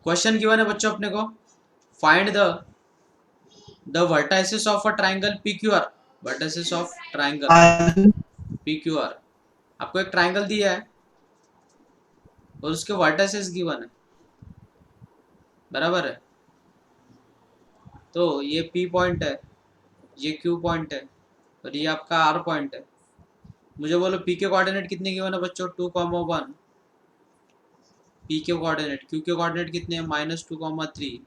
Question given है बच्चों अपने को, find the vertices of a triangle PQR। Vertices of triangle PQR, आपको एक ट्राइंगल दिया है और उसके वर्टाइसेस गिवन है, बराबर है। तो ये P पॉइंट है, ये Q पॉइंट है और ये आपका R पॉइंट है। मुझे बोलो P के कोऑर्डिनेट कितने गिवन है बच्चों, 2,1। P के कोऑर्डिनेट, Q के कोऑर्डिनेट कितने हैं, -2,3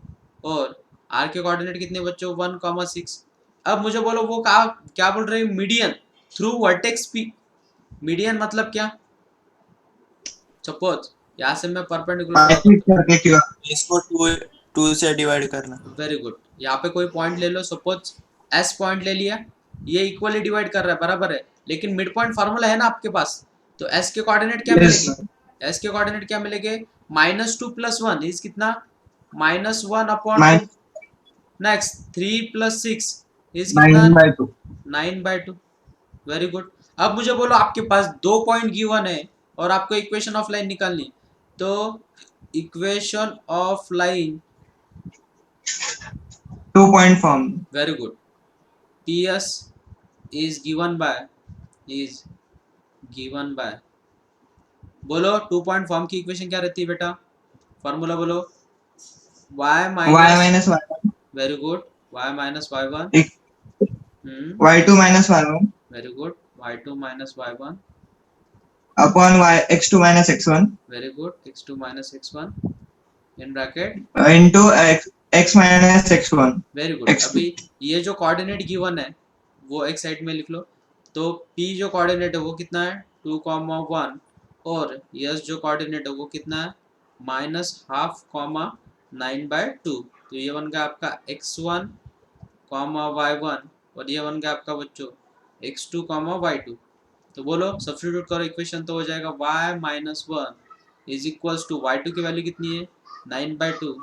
और R के कोऑर्डिनेट कितने बच्चों, 1,6। अब मुझे बोलो वो क्या बोल रहे हैं, median through vertex P। Median मतलब क्या, सपोज यहाँ से मैं परपेंडिकुलर ड्रॉ करता करके क्यों इसको टू से डिवाइड करना। हूँ। वेरी गुड, यहाँ पे कोई पॉइंट ले लो, सपोज S पॉइंट ले लिया, ये इक्वली डिवाइड कर रहा है, बराबर है। लेकिन मिड पॉइंट फार्मूला है ना आपके पास, तो S के कोऑर्डिनेट क्या यस मिलेगी, S के कोऑर्डिनेट क्या मिलेंगे, -2 + 1 इज कितना, -1/2। नेक्स्ट 3 + 6 इज कितना, 9/2। 9/2। Very good. अब मुझे बोलो आपके पास 2 पॉइंट गिवन है और आपको इक्वेशन ऑफ लाइन निकालनी, तो equation of line, 2 point form. Very good, PS is given bye, बोलो 2 पॉइंट फॉर्म की इक्वेशन क्या रहती है बेटा, फॉर्मूला बोलो, y Y minus, minus Y very good, y minus y1, y2 minus y1 very good, y2 minus y1, upon y x2 minus x1 very good, x2 minus x1 in bracket, into x minus x1 very good. x2। अभी ये जो coordinate given है वो एक side में लिख लो, तो P जो कोऑर्डिनेट है वो कितना है, 2,1 और यस जो कोऑर्डिनेट है वो कितना है, -1/2, 9/2। तो ये बन गया आपका x1, y1 और ये बन गया आपका बच्चों x2, y2। तो बोलो सब्स्टिट्यूट करो इक्वेशन, तो हो जाएगा y minus 1 is equals to y2 की वैल्यू कितनी है, 9/2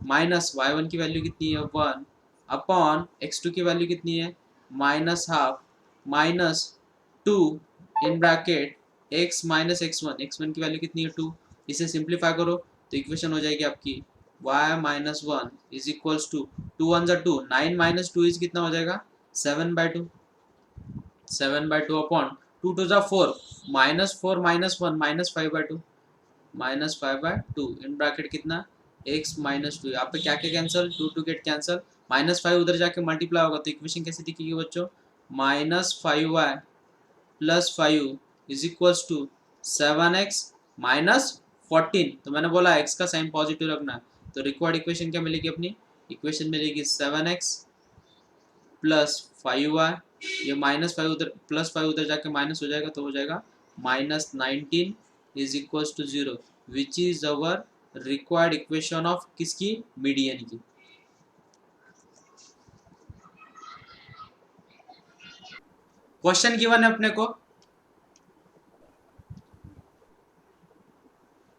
माइनस y1 की वैल्यू कितनी है, 1 अपॉन x2 की वैल्यू कितनी है, -1/2 माइनस 2 इन ब्रैकेट x माइनस x1 की वैल्यू कितनी है, 2। इसे सिंप्लीफाई करो तो इक्वेशन हो जाएगी आपकी y minus 1 is equals to 2 1 जा 2, 9 माइनस 2 इज कितना हो जाएगा, 7/2। 7/2 अपॉन 2 2 जा 4, -4 माइनस 1 -5/2, -5/2 इन ब्रैकेट कितना, x माइनस 2। यहाँ पे क्या क्या कैंसिल, 2 2 गेट कैंसिल, -5 उधर जाके मल्टीप्लाई होगा, तो इक्वेशन कैसे दिखेगी बच्चों, -5y + 5 is equals to 7x minus 14। तो मैंने बोला x का साइन पॉजिटिव रखना है, तो रिक्वायर्ड इक्वेशन क्या मिलेगी अपनी, इक्वेशन मिलेगी 7x + 5y, ये -5 उधर +5 उधर जाके माइनस हो जाएगा, तो हो जाएगा -19 is equals to 0, which is our required equation of किसकी, मीडियन की। क्वेश्चन गिवन है अपने को,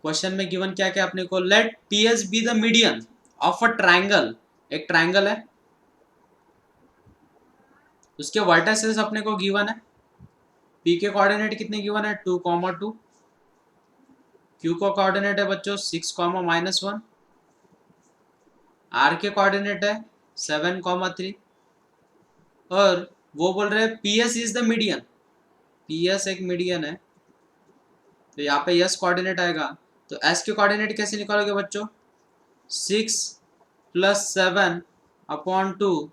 क्वेश्चन में गिवन क्या क्या अपने को, let PS be the median of a triangle. एक ट्राइंगल है, उसके वर्टिसेस अपने को गिवन है, P के कोऑर्डिनेट कितने गिवन है, 2,2, Q का कोऑर्डिनेट है बच्चों 6, -1, R के कोऑर्डिनेट है 7,3 और वो बोल रहे हैं PS is the median, PS एक मीडियन है, तो यहाँ पे S कोऑर्डिनेट आएगा, तो S के कोऑर्डिनेट कैसे निकालोगे बच्चों, 6 + 7/2,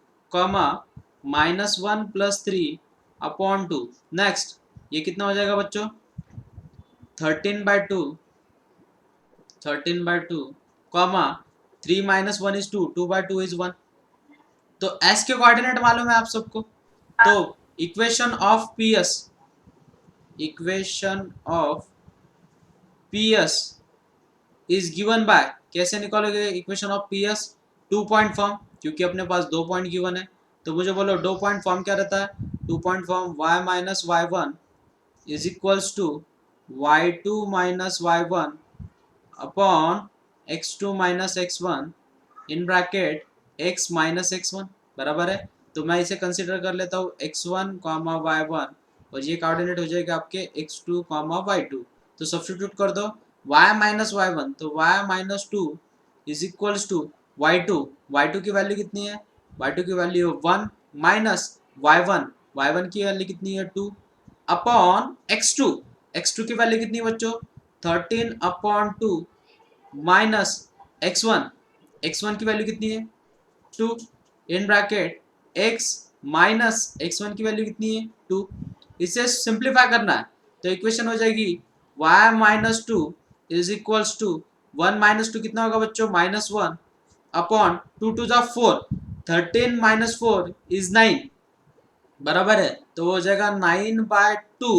-1 + 3/2। नेक्स्ट ये कितना हो जाएगा बच्चों, 13/2, 13/2, 3 - 1 is 2, 2/2 is 1। तो S के कोऑर्डिनेट मालूम है आप सबको, तो equation of PS is given bye, कैसे निकालोगे equation of PS, 2 point form, क्योंकि अपने पास 2 पॉइंट गिवन है, तो मुझे बोलो 2 पॉइंट फॉर्म क्या रहता है, 2 point form y minus y1 is equals to y2 minus y1 upon x2 minus x1 in bracket x minus x1, बराबर है। तो मैं इसे कंसिडर कर लेता हूँ x1, y1 और ये कोऑर्डिनेट हो जाएगा आपके x2, y2। तो सब्स्टिट्यूट कर दो y माइनस y1, तो y minus 2 is equals to y2 की वैल्यू कितनी है, y2 की वैल्यू 1 माइनस y1 की वैल्यू कितनी है 2 अपॉन x2 की वैल्यू कितनी है बच्चों 13 अपॉन 2 माइनस x1 की वैल्यू कितनी है 2 इन ब्रैकेट x माइनस x1 की वैल्यू कितनी है 2। इसे सिंप्लीफाई करना है तो इक्वेशन हो जाएगी y minus 2 is equals to 1 minus 2 कितना होगा बच्चों -1 upon 2 to the 4 13 minus 4 is 9 बराबर है तो वो हो जाएगा 9/2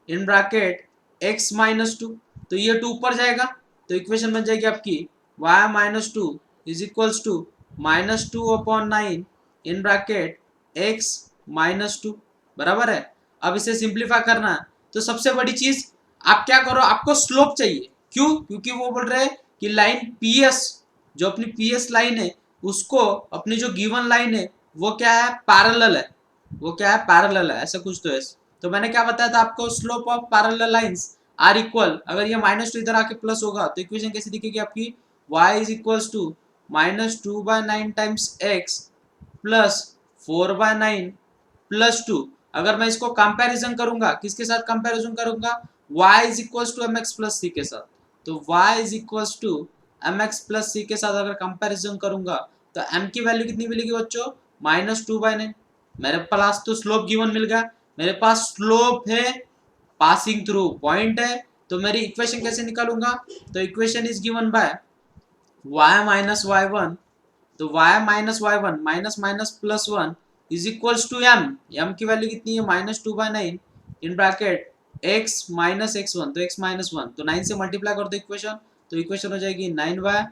इन ब्रैकेट x माइनस 2 तो ये 2 ऊपर जाएगा तो इक्वेशन बन जाएगी आपकी y minus 2 is equals to -2 upon 9 in bracket x minus 2 बराबर है। अब इसे सिंप्लीफाई करना है तो सबसे बड़ी चीज आप क्या करो आपको स्लोप चाहिए क्यों क्योंकि वो बोल रहे हैं कि लाइन PS जो अपनी PS लाइन है उसको अपनी जो गिवन लाइन है वो क्या है पैरेलल है वो क्या है पैरेलल है ऐसा कुछ तो है। तो मैंने क्या बताया था आपको slope of parallel lines are equal अगर ये -2 इधर आके प्लस होगा तो इक्वेशन कैसे दिखेगी आपकी y is equals to -2/9 times x plus 4/9 plus 2 अगर मैं इसको कंपैरिजन करूंगा किसके साथ कंपैरिजन करूंगा y is equals to mx plus c के साथ तो y is equals to mx plus c के साथ अगर कंपैरिजन करूंगा तो m की वैल्यू कितनी मिलेगी बच्चों -2/9 मेरे पास तो स्लोप गिवन मिल गया मेरे पास स्लोप है पासिंग थ्रू पॉइंट है तो मेरी इक्वेशन कैसे निकालूंगा तो equation is given by y minus y1 तो y minus y1 minus minus plus 1 is equals to m की वैल्यू कितनी है -2/9 इन ब्रैकेट x माइनस x1 तो x माइनस 1 तो 9 से मल्टीप्लाई कर दो इक्वेशन तो इक्वेशन हो जाएगी 9y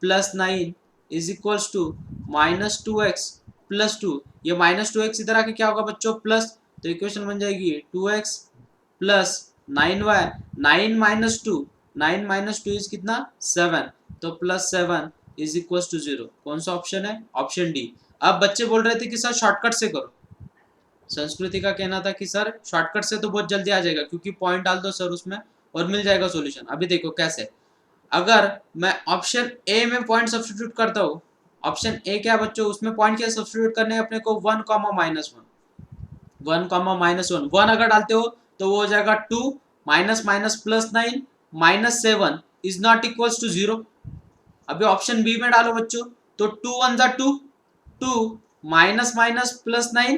plus 9 is equals to -2x plus 2 ये -2x इधर आके क्या होगा बच्चों प्लस तो इक्वेशन बन जाएगी 2x plus 9y 9 minus 2 is कितना 7 तो प्लस 7 इज इक्वल टू 0 कौन सा ऑप्शन है ऑप्शन डी। अब बच्चे बोल रहे थे कि सर शॉर्टकट से करो संस्कृति का कहना था कि सर शॉर्टकट से तो बहुत जल्दी आ जाएगा क्योंकि पॉइंट डाल दो सर उसमें और मिल जाएगा सॉल्यूशन। अभी देखो कैसे अगर मैं ऑप्शन ए में पॉइंट सब्स्टिट्यूट करता हूँ ऑप्शन ए क्या बच्चों उसमें पॉइंट क्या सब्स्टिट्यूट करने हैं अपने को 1, -1 1 अगर डालते हो तो वो हो जाएगा 2 minus minus plus 9 -7 is not equals to 0। अभी ऑप्शन बी में डालो बच्चों तो 2 1 जा 2 2 माइनस माइनस प्लस 9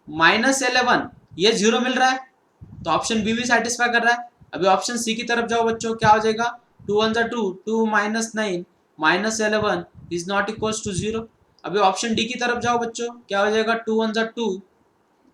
-11 ये 0 मिल रहा है तो ऑप्शन बी भी सेटिस्फाई कर रहा है। अभी ऑप्शन सी की तरफ जाओ बच्चों क्या हो जाएगा 2 1 जा 2 2 minus 9 -11 is not equals to 0। अभी ऑप्शन डी की तरफ जाओ बच्चों क्या हो जाएगा 2 1 जा 2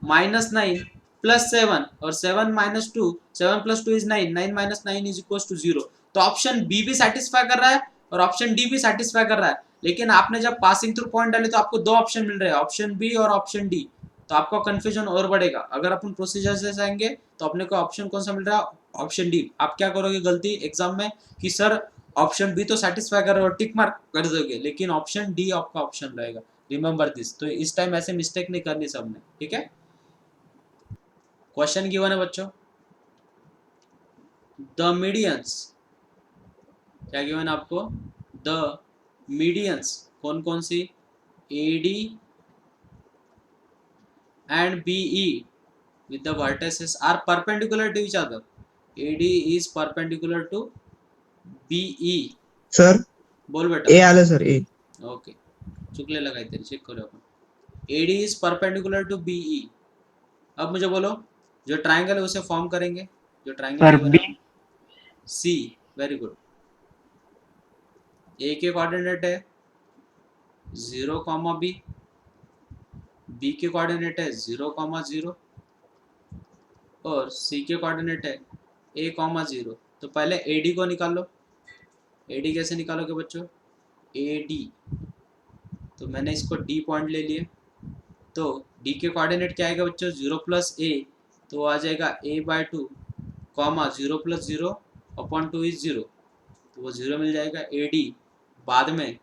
-9 प्लस 7 और 7 minus 2 7 plus 2 is 9 9 minus 9 is equals to 0। तो ऑप्शन बी भी सेटिस्फाई कर रहा है और ऑप्शन डी भी सेटिस्फाई कर रहा है लेकिन आपने जब पासिंग थ्रू पॉइंट डाले तो आपको दो ऑप्शन मिल रहे हैं ऑप्शन बी और ऑप्शन डी तो आपका कंफ्यूजन और बढ़ेगा। अगर अपन प्रोसीजर से जाएंगे तो अपने को ऑप्शन कौन सा मिल रहा है ऑप्शन डी। आप क्या करोगे गलती एग्जाम में कि सर ऑप्शन बी तो सेटिस्फाई कर रहे हो टिक मार्क कर दोगे लेकिन ऑप्शन डी आपका ऑप्शन रहेगा रिमेंबर दिस। तो इस टाइम ऐसे मिस्टेक नहीं करनी सबने ठीक है। क्वेश्चन गिवन है बच्चों द मीडियंस क्या गिवन है आपको द मीडियंस कौन कौन सी AD and BE with the vertices are perpendicular to each other. AD is perpendicular to BE. Sir बोल बेटा ए आलं सर ए ओके चुकलेलं काहीतरी चेक करूया आपण AD is perpendicular to BE। अब मुझे बोलो जो ट्राइंगल है उसे फॉर्म करेंगे जो ट्राइंगल गिवन है C वेरी गुड। A के कोऑर्डिनेट है 0, B B के कोऑर्डिनेट है 0, 0 और C के कोऑर्डिनेट है A, 0। तो पहले AD को निकाल लो। AD कैसे निकालोगे बच्चों AD तो मैंने इसको D पॉइंट ले लिए तो D के कोऑर्डिनेट क्या आएगा बच्चों 0 प्लस A तो आ जाएगा A/2 0 प्लस 0 अपॉन 2 इज 0 तो वो 0 मिल जाएगा। AD बाद में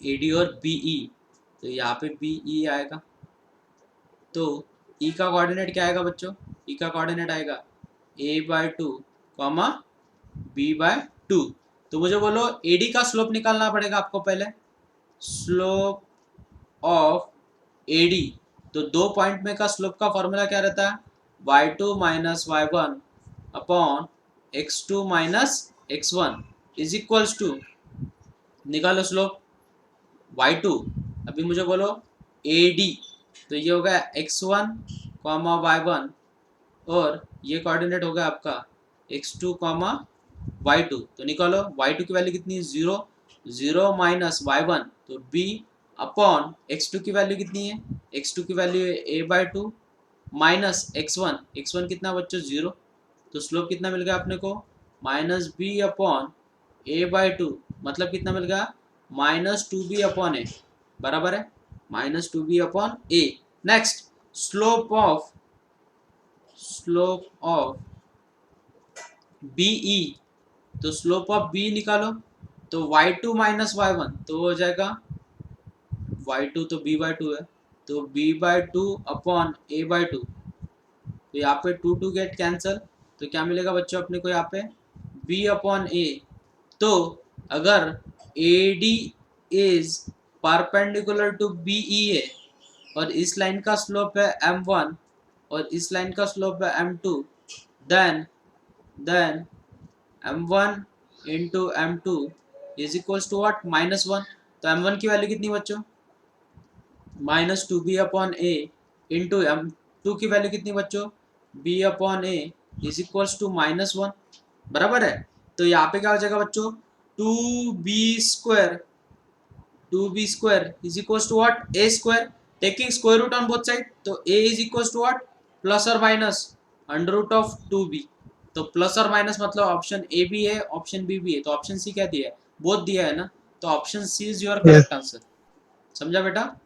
AD और BE तो यहाँ पे BE आएगा तो E का कोऑर्डिनेट क्या आएगा बच्चों E का कोऑर्डिनेट आएगा A/2 B/2 तो मुझे बोलो AD का स्लोप निकालना पड़ेगा आपको पहले, स्लोप ऑफ AD। तो 2 पॉइंट में का स्लोप का फॉर्मूला क्या रहता है, y2 minus y1 upon x2 minus x1 is equals to, निकालो स्लोप y2। अभी मुझे बोलो AD, तो ये हो गया x1 कॉमा y1 और ये कोऑर्डिनेट हो गया आपका x2 कॉमा y2। तो निकालो y2 की वैल्यू कितनी है, 0, 0 माइनस y1 तो b अपॉन x2 की वैल्यू कितनी है, x2 की वैल्यू है a/2 माइनस x1 कितना बच्चों, 0। तो स्लोप कितना मिल गया अपने को, माइनस b अपॉन a/2 मतलब कितना मिल गया, माइनस 2b अपॉन a, बराबर है minus 2b upon a। Next slope of BE, तो स्लोप ऑफ B निकालो, तो y2 माइनस y1 तो हो जाएगा y2 तो b/2 है, तो b/2 अपॉन a/2, तो यहाँ पे 2 गेट कैंसल, तो क्या मिलेगा बच्चों अपने को यहाँ पे b अपॉन a। तो अगर AD is perpendicular to BE है और इस लाइन का स्लोप है m1 और इस लाइन का स्लोप है m2, then m1 into m2 is equals to what, -1। तो m1 की वैल्यू कितनी बच्चों, minus 2b upon a into m2 की वैल्यू कितनी बच्चों, b upon a is equals to -1, बराबर है। तो यहाँ पे क्या हो जाएगा बच्चों, 2b square is equals to what, a square, taking square root on both side, तो a is equals to what, plus और minus under root of 2b। तो प्लस और माइनस मतलब ऑप्शन ए भी है ऑप्शन बी भी है, तो ऑप्शन सी क्या दिया है, बोथ दिया है ना, तो option C is your correct answer. समझा बेटा।